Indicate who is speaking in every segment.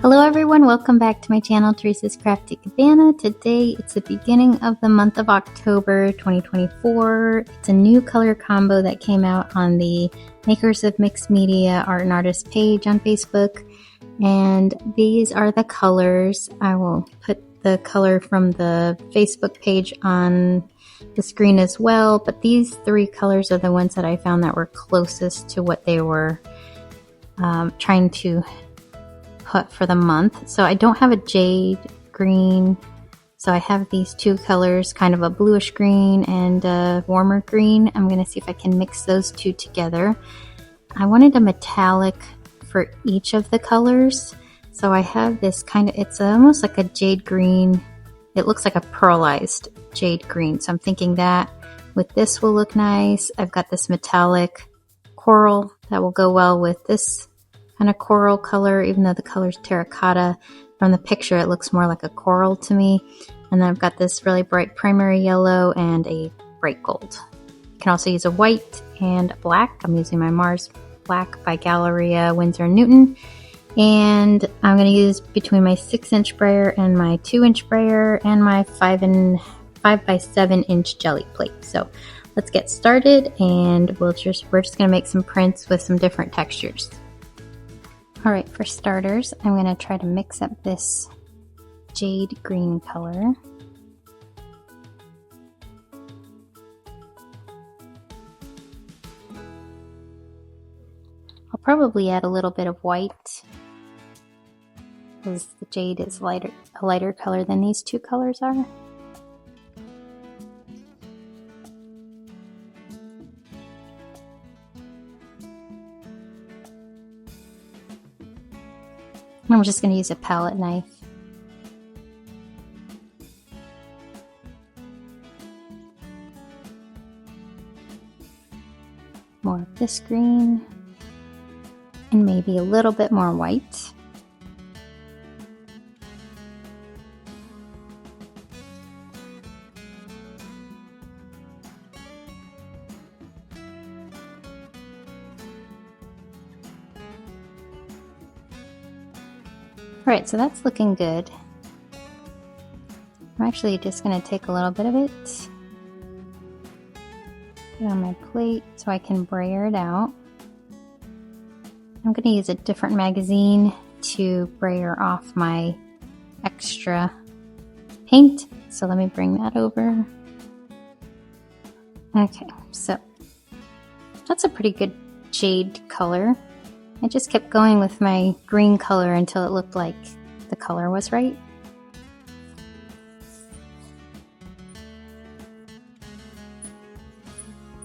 Speaker 1: Hello everyone, welcome back to my channel, Teresa's Crafty Cabana. Today it's the beginning of the month of October 2024. It's a new color combo that came out on the Makers of Mixed Media Art and Artists page on Facebook. And these are the colors. I will put the color from the Facebook page on the screen as well. But these three colors are the ones that I found that were closest to what they were trying to put for the month. So I don't have a jade green, so I have these two colors, kind of a bluish green and a warmer green. I'm going to see if I can mix those two together. I wanted a metallic for each of the colors, so I have this kind of, it's almost like a jade green. It looks like a pearlized jade green, so I'm thinking that with this will look nice. I've got this metallic coral that will go well with this kind of coral color, even though the color's terracotta. From the picture it looks more like a coral to me. And then I've got this really bright primary yellow and a bright gold. You can also use a white and a black. I'm using my Mars Black by Galleria Winsor & Newton. And I'm going to use between my 6-inch brayer and my 2-inch brayer and my 5 by 7 inch jelly plate. So let's get started, and we're just going to make some prints with some different textures. Alright, for starters, I'm going to try to mix up this jade green color. I'll probably add a little bit of white, because the jade is a lighter color than these two colors are. I'm just going to use a palette knife. More of this green, and maybe a little bit more white. Alright, so that's looking good. I'm actually just going to take a little bit of it, put it on my plate so I can brayer it out. I'm going to use a different magazine to brayer off my extra paint, so let me bring that over. Okay, so that's a pretty good jade color. I just kept going with my green color until it looked like the color was right.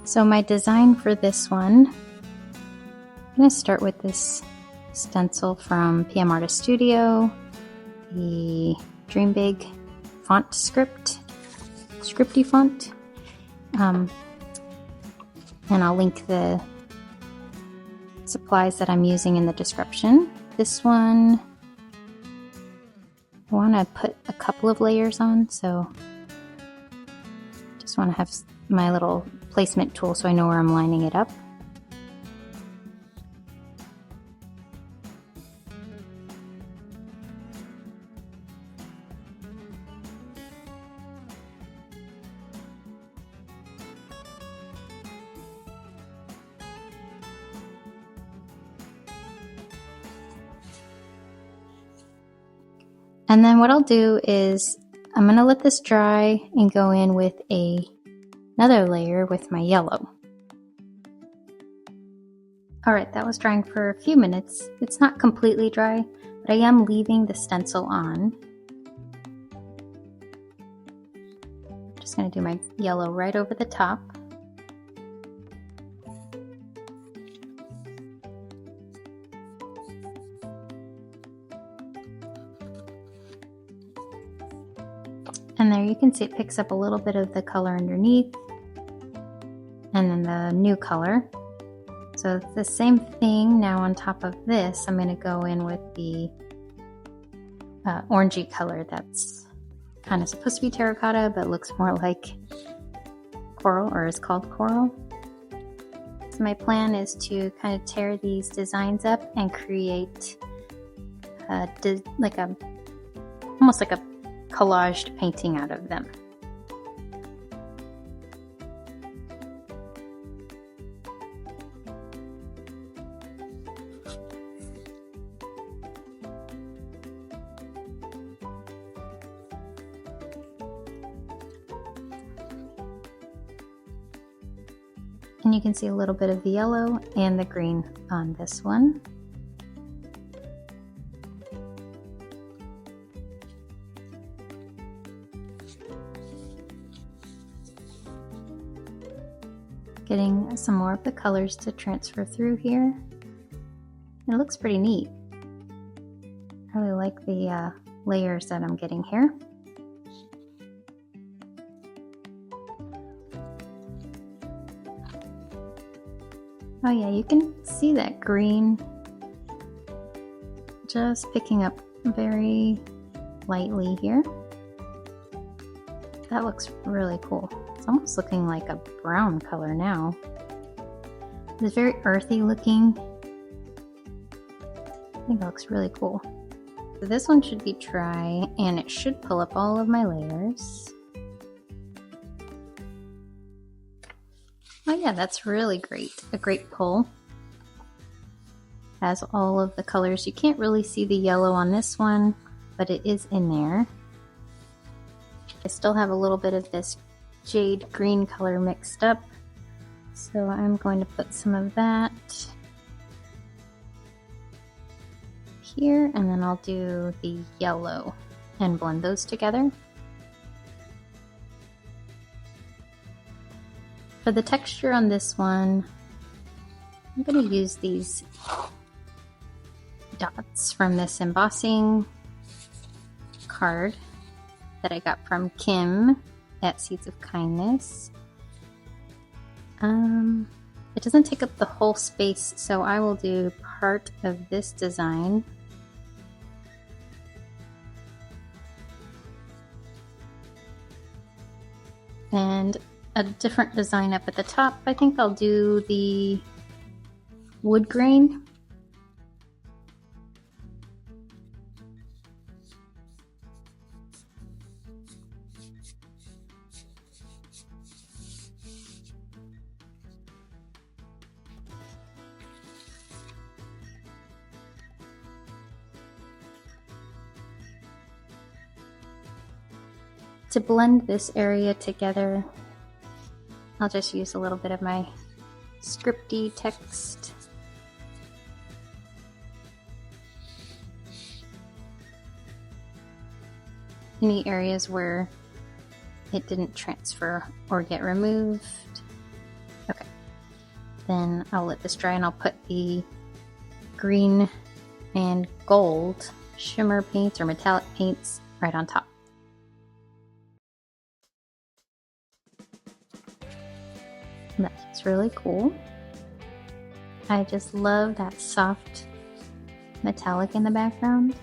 Speaker 1: So my design for this one, I'm going to start with this stencil from PM Artist Studio, the Dream Big font scripty font, and I'll link the supplies that I'm using in the description. This one, I want to put a couple of layers on, so just want to have my little placement tool so I know where I'm lining it up. And then what I'll do is I'm going to let this dry and go in with another layer with my yellow. Alright, that was drying for a few minutes. It's not completely dry, but I am leaving the stencil on. Just going to do my yellow right over the top. And there you can see it picks up a little bit of the color underneath, and then the new color. So it's the same thing now on top of this. I'm going to go in with the orangey color that's kind of supposed to be terracotta, but looks more like coral, or is called coral. So my plan is to kind of tear these designs up and create almost like a collaged painting out of them. And you can see a little bit of the yellow and the green on this one. Getting some more of the colors to transfer through here. It looks pretty neat. I really like the layers that I'm getting here. Oh yeah, you can see that green just picking up very lightly here. That looks really cool. It's almost looking like a brown color now. It's very earthy looking. I think it looks really cool. So this one should be dry and it should pull up all of my layers. Oh yeah, that's really great. A great pull. Has all of the colors. You can't really see the yellow on this one, but it is in there. I still have a little bit of this jade green color mixed up, so I'm going to put some of that here, and then I'll do the yellow and blend those together. For the texture on this one, I'm going to use these dots from this embossing card that I got from Kim at Seeds of Kindness. It doesn't take up the whole space, so I will do part of this design. And a different design up at the top. I think I'll do the wood grain. To blend this area together, I'll just use a little bit of my scripty text. Any areas where it didn't transfer or get removed. Okay, then I'll let this dry and I'll put the green and gold shimmer paints or metallic paints right on top. That's really cool. I just love that soft metallic in the background.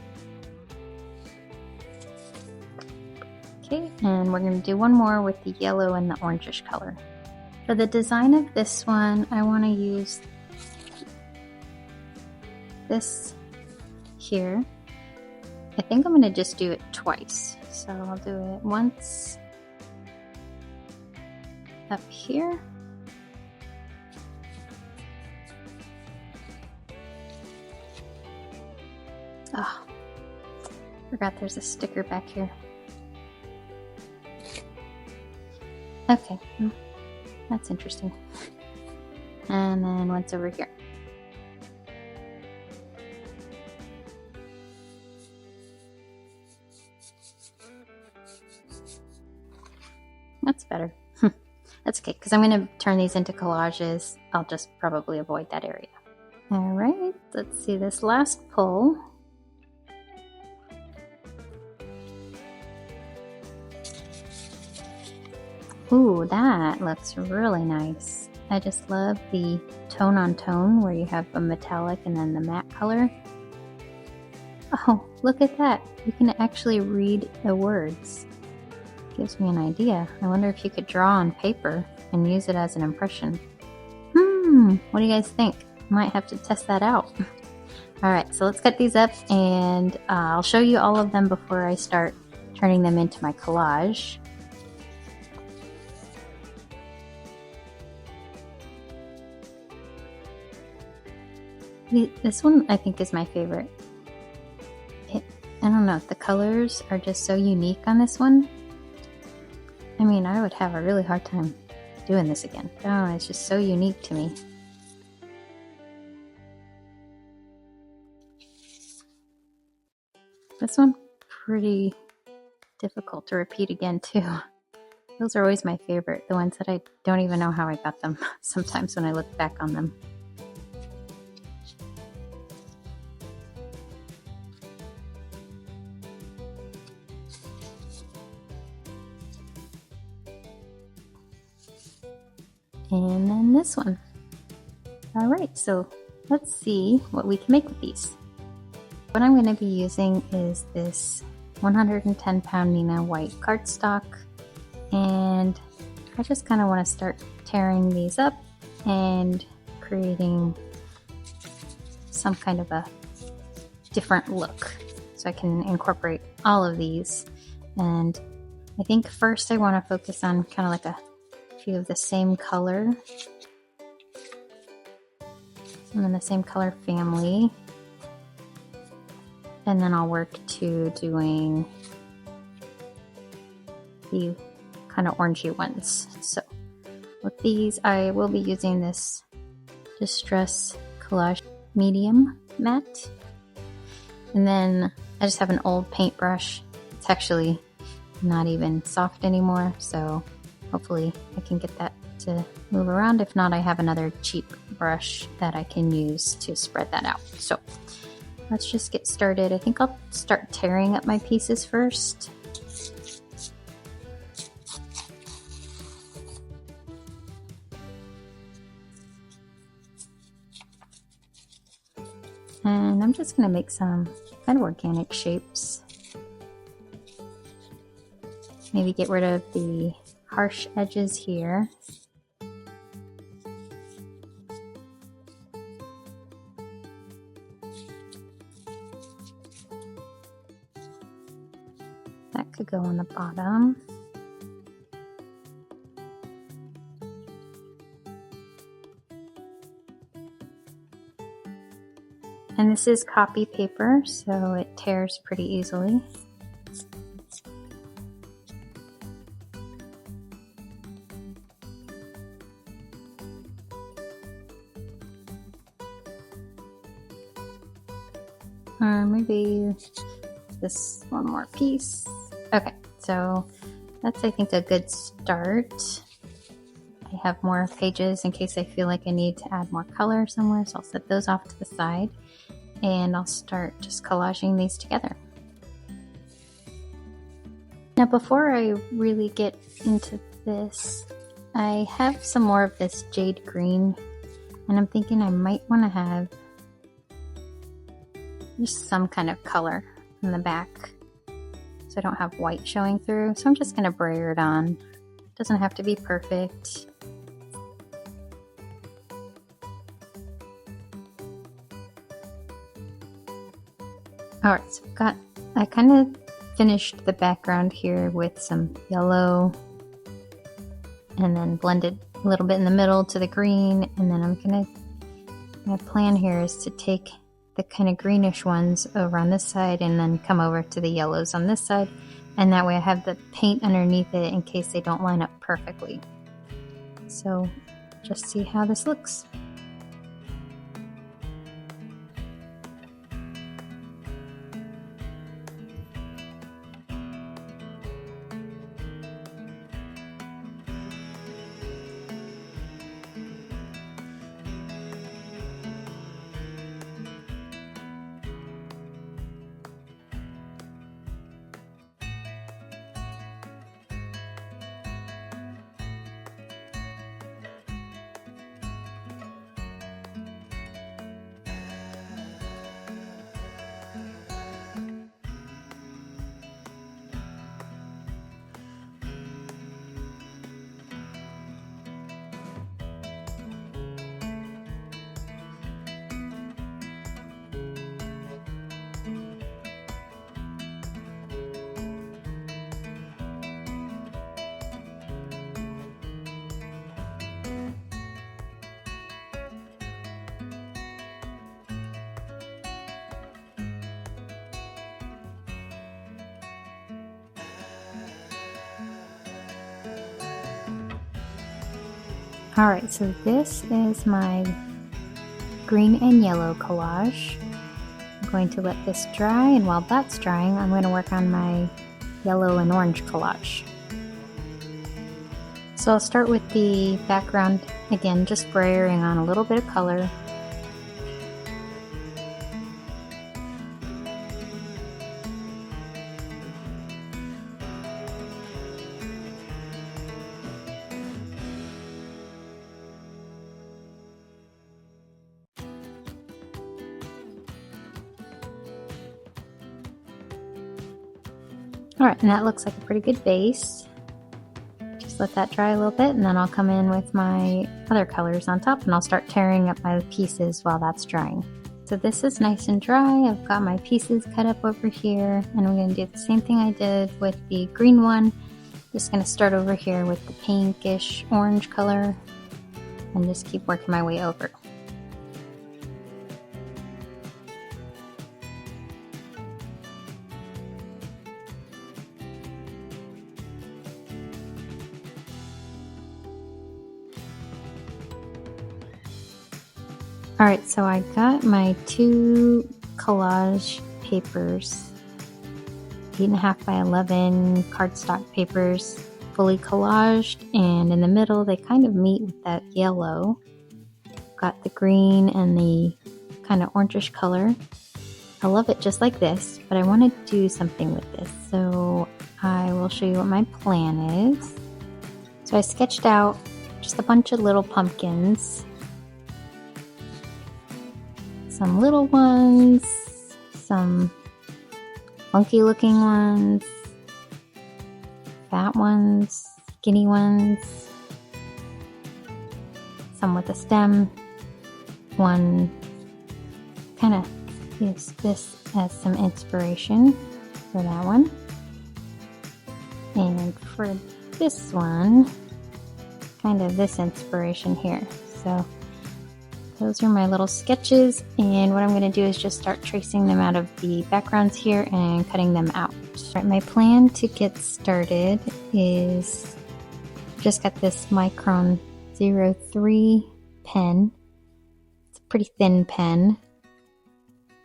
Speaker 1: Okay, and we're going to do one more with the yellow and the orangish color. For the design of this one, I want to use this here. I think I'm going to just do it twice. So I'll do it once up here. Oh, forgot there's a sticker back here. Okay, that's interesting. And then once over here. That's better. That's okay, because I'm going to turn these into collages. I'll just probably avoid that area. Alright, let's see this last pull. Ooh, that looks really nice. I just love the tone on tone where you have a metallic and then the matte color. Oh, look at that. You can actually read the words. Gives me an idea. I wonder if you could draw on paper and use it as an impression. What do you guys think? Might have to test that out. Alright, so let's cut these up, and I'll show you all of them before I start turning them into my collage. This one I think is my favorite. I don't know, the colors are just so unique on this one. I mean, I would have a really hard time doing this again. Oh, it's just so unique to me. This one, pretty difficult to repeat again too. Those are always my favorite, the ones that I don't even know how I got them sometimes when I look back on them. And then this one. Alright, so let's see what we can make with these. What I'm going to be using is this 110 pound Nina white cardstock, and I just kind of want to start tearing these up and creating some kind of a different look so I can incorporate all of these. And I think first I want to focus on kind of like a few of the same color, some in the same color family, and then I'll work to doing the kind of orangey ones. So with these I will be using this Distress Collage medium matte, and then I just have an old paintbrush. It's actually not even soft anymore, so hopefully I can get that to move around. If not, I have another cheap brush that I can use to spread that out. So let's just get started. I think I'll start tearing up my pieces first. And I'm just going to make some kind of organic shapes. Maybe get rid of the harsh edges here. That could go on the bottom. And this is copy paper, so it tears pretty easily. Or maybe this one more piece. Okay, so that's, I think, a good start. I have more pages in case I feel like I need to add more color somewhere, so I'll set those off to the side and I'll start just collaging these together. Now before I really get into this, I have some more of this jade green, and I'm thinking I might want to have just some kind of color in the back so I don't have white showing through. So I'm just going to brayer it on. It doesn't have to be perfect. Alright, so I kind of finished the background here with some yellow and then blended a little bit in the middle to the green, and then my plan here is to take the kind of greenish ones over on this side and then come over to the yellows on this side, and that way I have the paint underneath it in case they don't line up perfectly. So just see how this looks. Alright, so this is my green and yellow collage. I'm going to let this dry, and while that's drying, I'm going to work on my yellow and orange collage. So I'll start with the background, again, just spraying on a little bit of color. Alright, and that looks like a pretty good base. Just let that dry a little bit, and then I'll come in with my other colors on top, and I'll start tearing up my pieces while that's drying. So this is nice and dry. I've got my pieces cut up over here, and I'm going to do the same thing I did with the green one. Just going to start over here with the pinkish orange color, and just keep working my way over. Alright, so I got my 2 collage papers, 8.5 by 11 cardstock papers, fully collaged, and in the middle they kind of meet with that yellow. Got the green and the kind of orangish color. I love it just like this, but I want to do something with this, so I will show you what my plan is. So I sketched out just a bunch of little pumpkins. Some little ones, some funky looking ones, fat ones, skinny ones, some with a stem. One kind of use this as some inspiration for that one. And for this one, kind of this inspiration here. So those are my little sketches, and what I'm going to do is just start tracing them out of the backgrounds here and cutting them out. Right, my plan to get started is just got this Micron 03 pen. It's a pretty thin pen.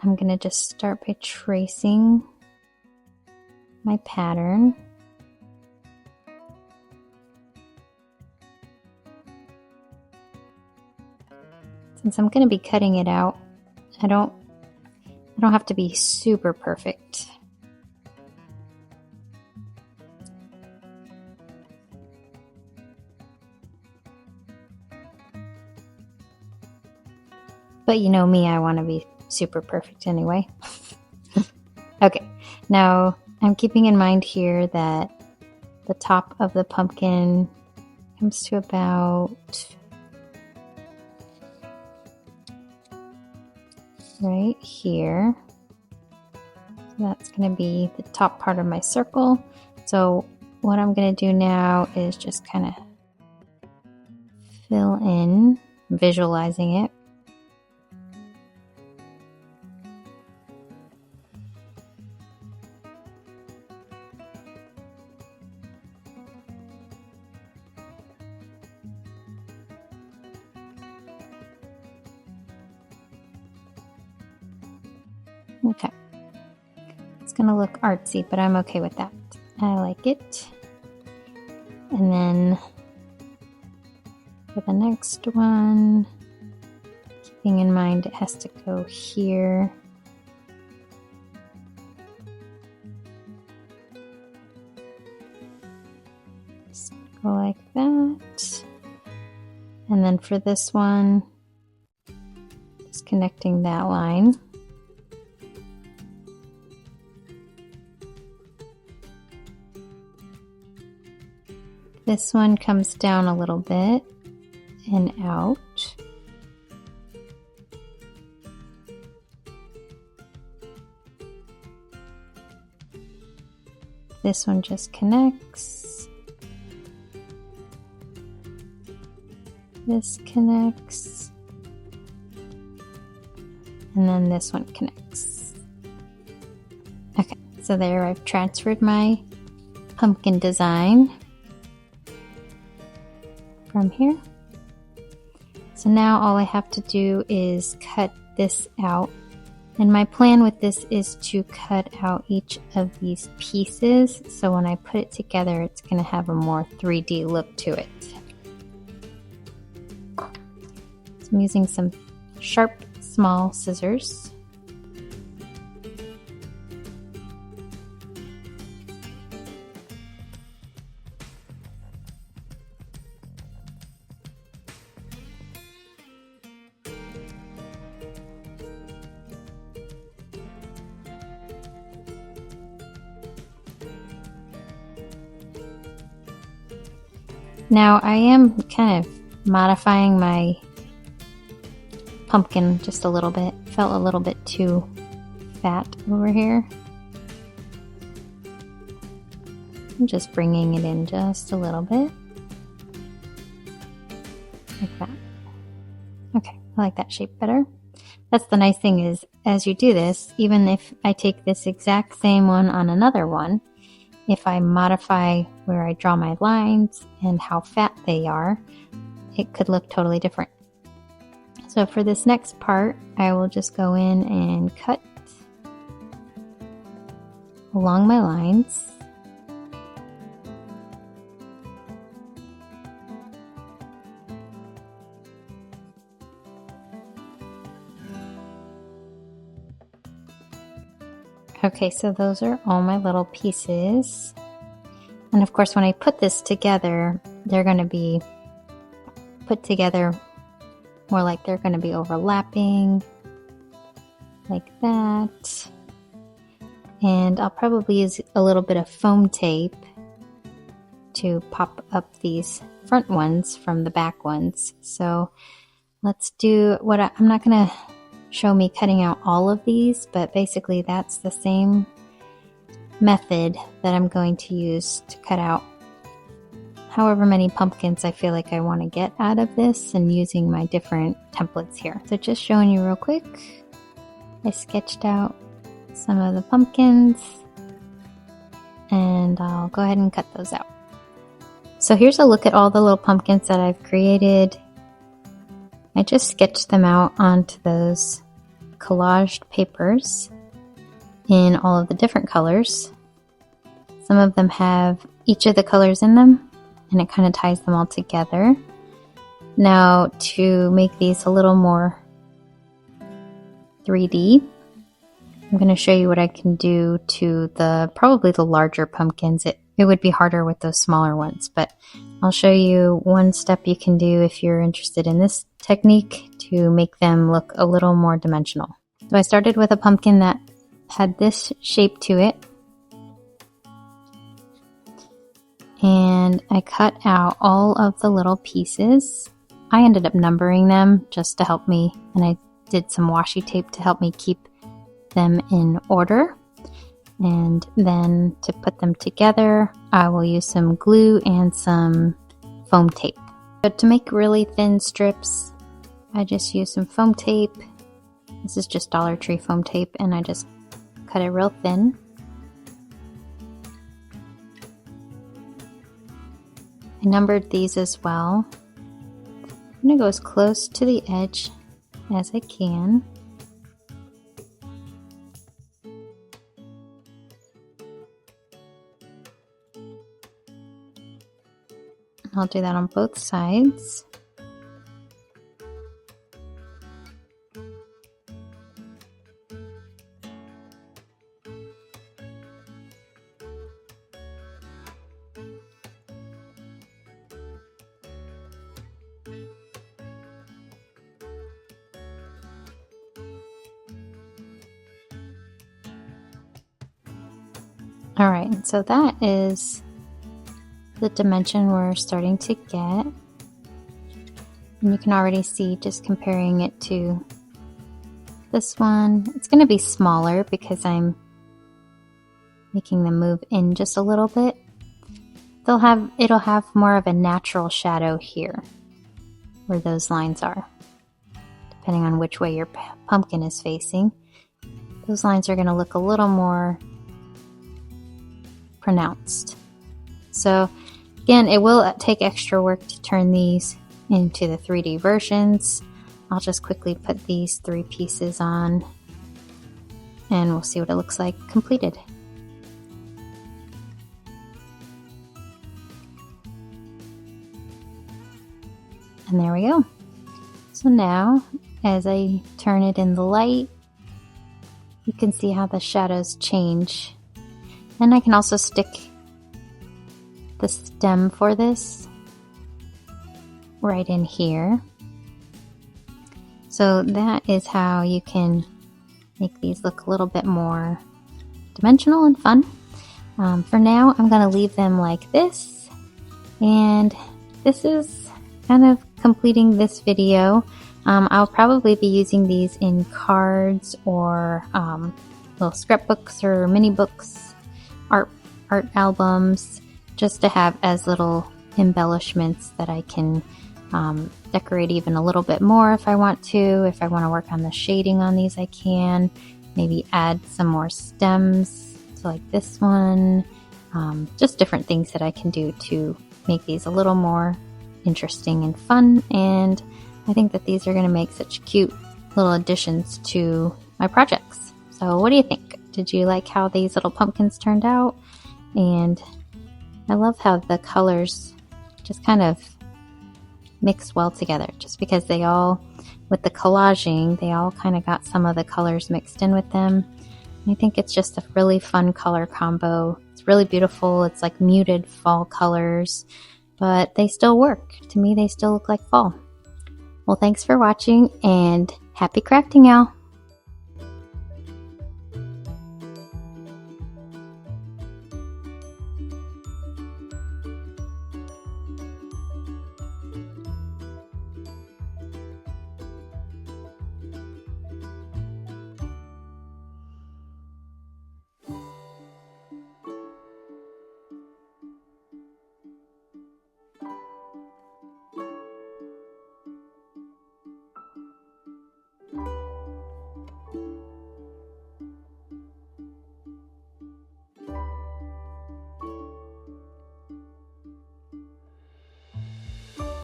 Speaker 1: I'm going to just start by tracing my pattern. Since I'm going to be cutting it out, I don't have to be super perfect. But you know me, I want to be super perfect anyway. Okay, now I'm keeping in mind here that the top of the pumpkin comes to about right here. So that's going to be the top part of my circle. So what I'm going to do now is just kind of fill in, visualizing it. Okay, it's gonna look artsy, but I'm okay with that. I like it. And then for the next one, keeping in mind it has to go here. Just go like that. And then for this one, just connecting that line. This one comes down a little bit and out. This one just connects. This connects. And then this one connects. Okay, so there I've transferred my pumpkin design from here So now all I have to do is cut this out. And my plan with this is to cut out each of these pieces, so when I put it together, it's going to have a more 3D look to it. So I'm using some sharp, small scissors. Now I am kind of modifying my pumpkin just a little bit. Felt a little bit too fat over here. I'm just bringing it in just a little bit. Like that. Okay, I like that shape better. That's the nice thing is, as you do this, even if I take this exact same one on another one, if I modify where I draw my lines and how fat they are, it could look totally different. So for this next part, I will just go in and cut along my lines. Okay, so those are all my little pieces. And of course, when I put this together, they're going to be put together more like they're going to be overlapping, like that. And I'll probably use a little bit of foam tape to pop up these front ones from the back ones. So let's do what I'm not going to show me cutting out all of these, but basically that's the same method that I'm going to use to cut out however many pumpkins I feel like I want to get out of this, and using my different templates here. So just showing you real quick, I sketched out some of the pumpkins and I'll go ahead and cut those out. So here's a look at all the little pumpkins that I've created. I just sketched them out onto those collaged papers in all of the different colors. Some of them have each of the colors in them, and it kind of ties them all together. Now, to make these a little more 3D, I'm going to show you what I can do to probably the larger pumpkins. It would be harder with those smaller ones, but I'll show you one step you can do if you're interested in this technique to make them look a little more dimensional. So I started with a pumpkin that had this shape to it, and I cut out all of the little pieces. I ended up numbering them just to help me, and I did some washi tape to help me keep them in order. And then to put them together, I will use some glue and some foam tape. But to make really thin strips, I just use some foam tape. This is just Dollar Tree foam tape, and I just cut it real thin. I numbered these as well. I'm going to go as close to the edge as I can. I'll do that on both sides. All right, so that is the dimension we're starting to get. And you can already see, just comparing it to this one, it's going to be smaller because I'm making them move in just a little bit. It'll have more of a natural shadow here where those lines are, depending on which way your pumpkin is facing. Those lines are going to look a little more pronounced. So again, it will take extra work to turn these into the 3D versions. I'll just quickly put these 3 pieces on and we'll see what it looks like completed. And there we go. So now, as I turn it in the light, you can see how the shadows change. And I can also stick the stem for this right in here. So that is how you can make these look a little bit more dimensional and fun. For now, I'm going to leave them like this. And this is kind of completing this video. I'll probably be using these in cards or little scrapbooks or mini books, art albums, just to have as little embellishments that I can decorate even a little bit more if I want to. If I want to work on the shading on these, I can. Maybe add some more stems, so like this one. Just different things that I can do to make these a little more interesting and fun, and I think that these are going to make such cute little additions to my projects. So what do you think? Did you like how these little pumpkins turned out? And I love how the colors just kind of mix well together, just because they all, with the collaging, they all kind of got some of the colors mixed in with them. And I think it's just a really fun color combo. It's really beautiful. It's like muted fall colors, but they still work. To me, they still look like fall. Well, thanks for watching and happy crafting, y'all.